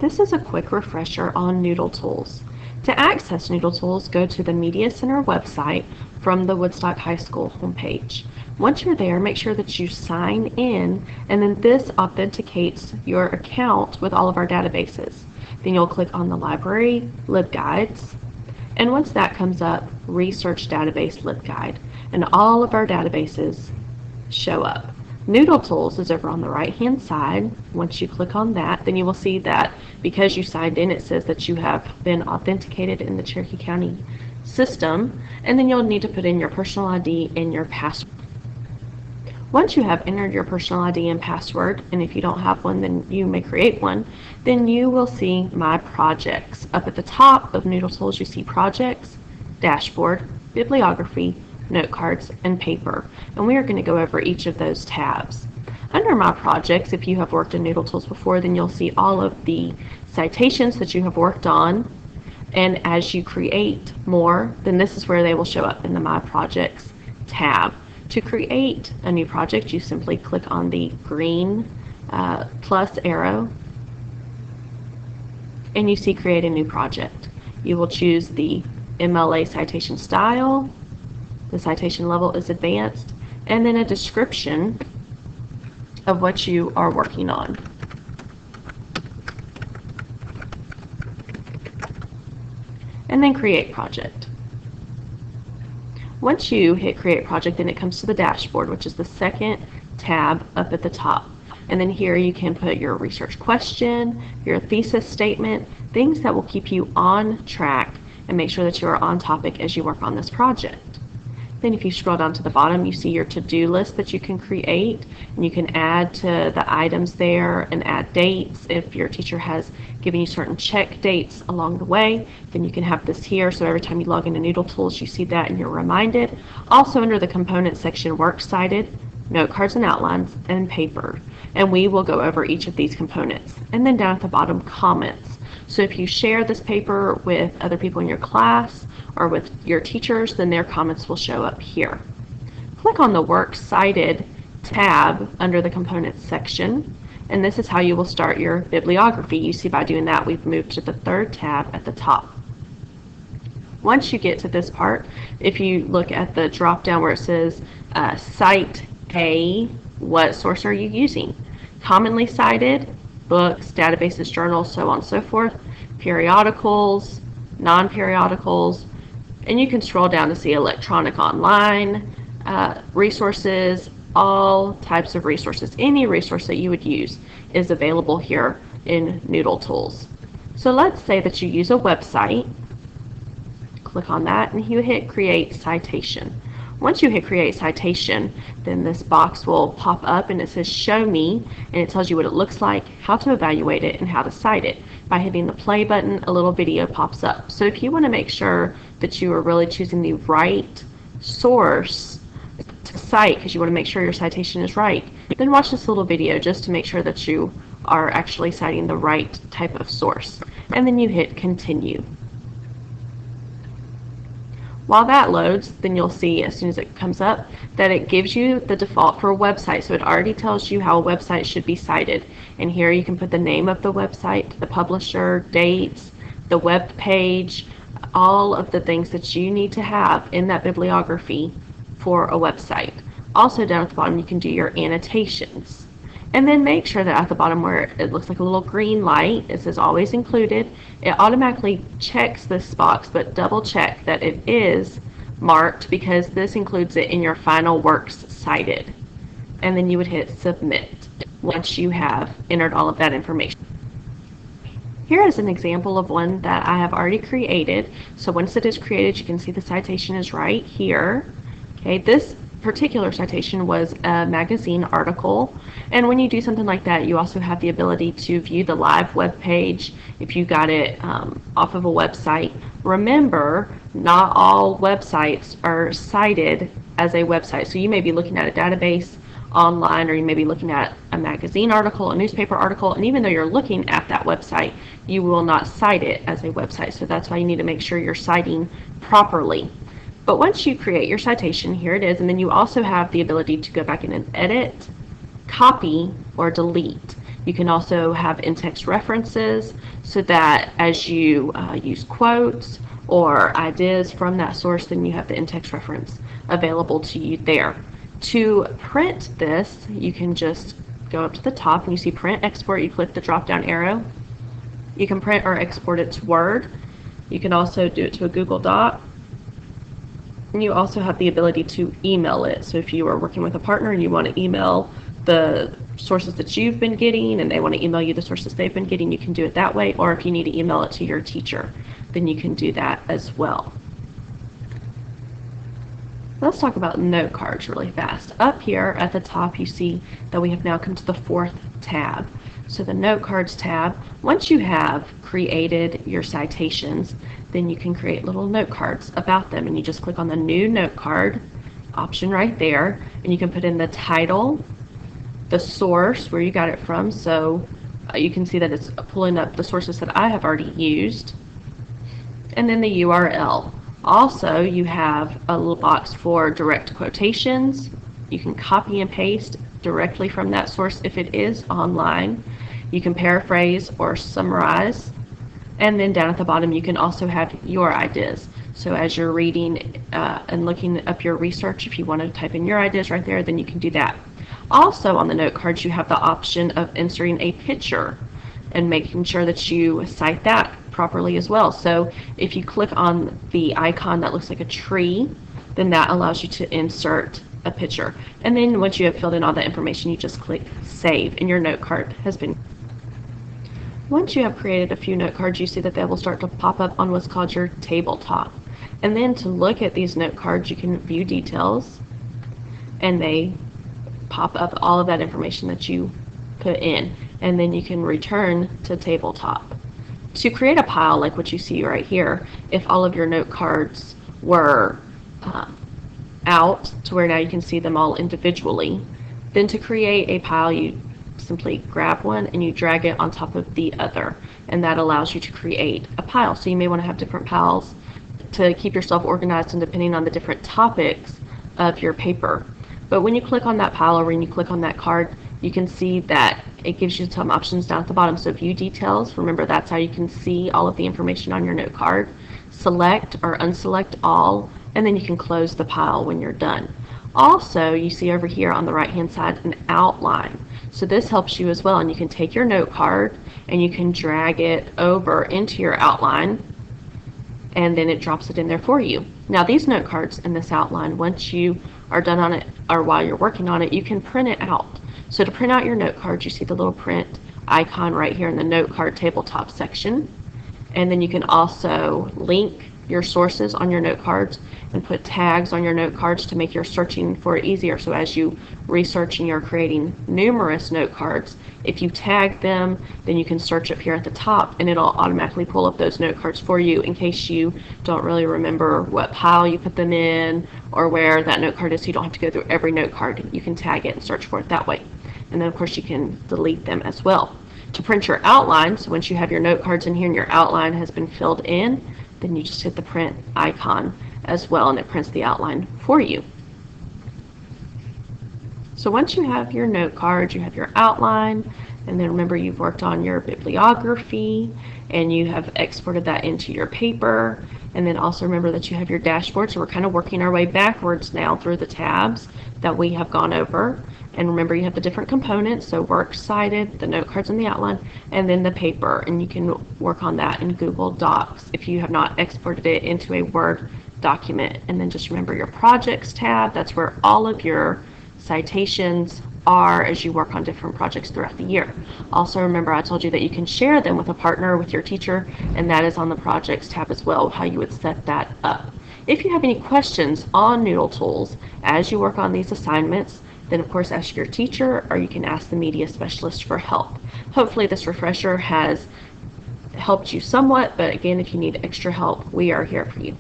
This is a quick refresher on Noodletools. To access Noodletools, go to the Media Center website from the Woodstock High School homepage. Once you're there, make sure that you sign in, and then this authenticates your account with all of our databases. Then you'll click on the Library LibGuides, and once that comes up, Research Database LibGuide, and all of our databases show up. Noodletools is over on the right-hand side. Once you click on that, then you will see that because you signed in, it says that you have been authenticated in the Cherokee County system, and then you'll need to put in your personal ID and your password. Once you have entered your personal ID and password, and if you don't have one, then you may create one, then you will see My Projects. Up at the top of Noodletools, you see Projects, Dashboard, Bibliography, Note cards, and paper, and we are going to go over each of those tabs. Under My Projects, if you have worked in Noodletools before, then you'll see all of the citations that you have worked on, and as you create more, then this is where they will show up in the My Projects tab. To create a new project, you simply click on the green plus arrow, and you see Create a New Project. You will choose the MLA citation style. The citation level is advanced, and then a description of what you are working on. And then Create Project. Once you hit Create Project, then it comes to the dashboard, which is the second tab up at the top. And then here you can put your research question, your thesis statement, things that will keep you on track and make sure that you are on topic as you work on this project. Then if you scroll down to the bottom, you see your to-do list that you can create, and you can add to the items there and add dates. If your teacher has given you certain check dates along the way, then you can have this here, so every time you log into Noodletools, you see that and you're reminded. Also under the component section, Works Cited, Note cards and outlines, and paper, and we will go over each of these components. And then down at the bottom, comments. So if you share this paper with other people in your class or with your teachers, then their comments will show up here. Click on the Works Cited tab under the Components section, and this is how you will start your bibliography. You see by doing that, we've moved to the third tab at the top. Once you get to this part, if you look at the drop down where it says Cite A, what source are you using? Commonly cited, books, databases, journals, so on and so forth, periodicals, non-periodicals, and you can scroll down to see electronic online resources, all types of resources. Any resource that you would use is available here in Noodletools. So let's say that you use a website. Click on that and you hit Create Citation. Once you hit Create Citation, then this box will pop up and it says Show Me, and it tells you what it looks like, how to evaluate it, and how to cite it. By hitting the play button, a little video pops up. So if you want to make sure that you are really choosing the right source to cite, because you want to make sure your citation is right, then watch this little video just to make sure that you are actually citing the right type of source. And then you hit Continue. While that loads, then you'll see as soon as it comes up that it gives you the default for a website. So it already tells you how a website should be cited. And here you can put the name of the website, the publisher, dates, the web page, all of the things that you need to have in that bibliography for a website. Also down at the bottom, you can do your annotations. And then make sure that at the bottom where it looks like a little green light, it says Always Included, it automatically checks this box, but double check that it is marked because this includes it in your final works cited. And then you would hit Submit once you have entered all of that information. Here is an example of one that I have already created. So once it is created, you can see the citation is right here. Okay, this particular citation was a magazine article, and when you do something like that, you also have the ability to view the live web page if you got it off of a website. Remember, not all websites are cited as a website, so you may be looking at a database online, or you may be looking at a magazine article, a newspaper article, and even though you're looking at that website, you will not cite it as a website. So that's why you need to make sure you're citing properly. But once you create your citation, here it is, and then you also have the ability to go back in and edit, copy, or delete. You can also have in-text references so that as you use quotes or ideas from that source, then you have the in-text reference available to you there. To print this, you can just go up to the top and you see print export. You click the drop down arrow. You can print or export it to Word. You can also do it to a Google Doc. And you also have the ability to email it. So if you are working with a partner and you want to email the sources that you've been getting and they want to email you the sources they've been getting, you can do it that way. Or if you need to email it to your teacher, then you can do that as well. Let's talk about note cards really fast. Up here at the top, you see that we have now come to the 4th tab. So the note cards tab, once you have created your citations, then you can create little note cards about them, and you just click on the new note card option right there, and you can put in the title, the source, where you got it from. So you can see that it's pulling up the sources that I have already used, and then the URL. Also, you have a little box for direct quotations. You can copy and paste directly from that source if it is online. You can paraphrase or summarize. And then down at the bottom, you can also have your ideas. So as you're reading and looking up your research, if you want to type in your ideas right there, then you can do that. Also on the note cards, you have the option of inserting a picture and making sure that you cite that properly as well. So if you click on the icon that looks like a tree, then that allows you to insert a picture. And then once you have filled in all that information, you just click save and your note card has been. Once you have created a few note cards, you see that they will start to pop up on what's called your tabletop. And then to look at these note cards, you can view details, and they pop up all of that information that you put in, and then you can return to tabletop. To create a pile like what you see right here, if all of your note cards were out to where now you can see them all individually, then to create a pile, you simply grab one and you drag it on top of the other, and that allows you to create a pile. So you may want to have different piles to keep yourself organized and depending on the different topics of your paper. But when you click on that pile or when you click on that card, you can see that it gives you some options down at the bottom. So view details, remember that's how you can see all of the information on your note card. Select or unselect all, and then you can close the pile when you're done. Also, you see over here on the right hand side an outline. So this helps you as well, and you can take your note card and you can drag it over into your outline, and then it drops it in there for you. Now these note cards and this outline, once you are done on it or while you're working on it, you can print it out. So to print out your note cards, you see the little print icon right here in the note card tabletop section. And then you can also link your sources on your note cards and put tags on your note cards to make your searching for it easier. So as you research and you're creating numerous note cards, if you tag them, then you can search up here at the top and it'll automatically pull up those note cards for you in case you don't really remember what pile you put them in or where that note card is, so you don't have to go through every note card. You can tag it and search for it that way. And then of course you can delete them as well. To print your outline, so once you have your note cards in here and your outline has been filled in, then you just hit the print icon as well and it prints the outline for you. So once you have your note cards, you have your outline, and then remember you've worked on your bibliography and you have exported that into your paper, and then also remember that you have your dashboard. So we're kind of working our way backwards now through the tabs that we have gone over. And remember you have the different components, so works cited, the note cards and the outline, and then the paper, and you can work on that in Google Docs if you have not exported it into a Word document. And then just remember your projects tab, that's where all of your citations are as you work on different projects throughout the year. Also remember I told you that you can share them with a partner, with your teacher, and that is on the projects tab as well, how you would set that up. If you have any questions on Noodletools as you work on these assignments, then of course ask your teacher, or you can ask the media specialist for help. Hopefully this refresher has helped you somewhat, but again, if you need extra help, we are here for you.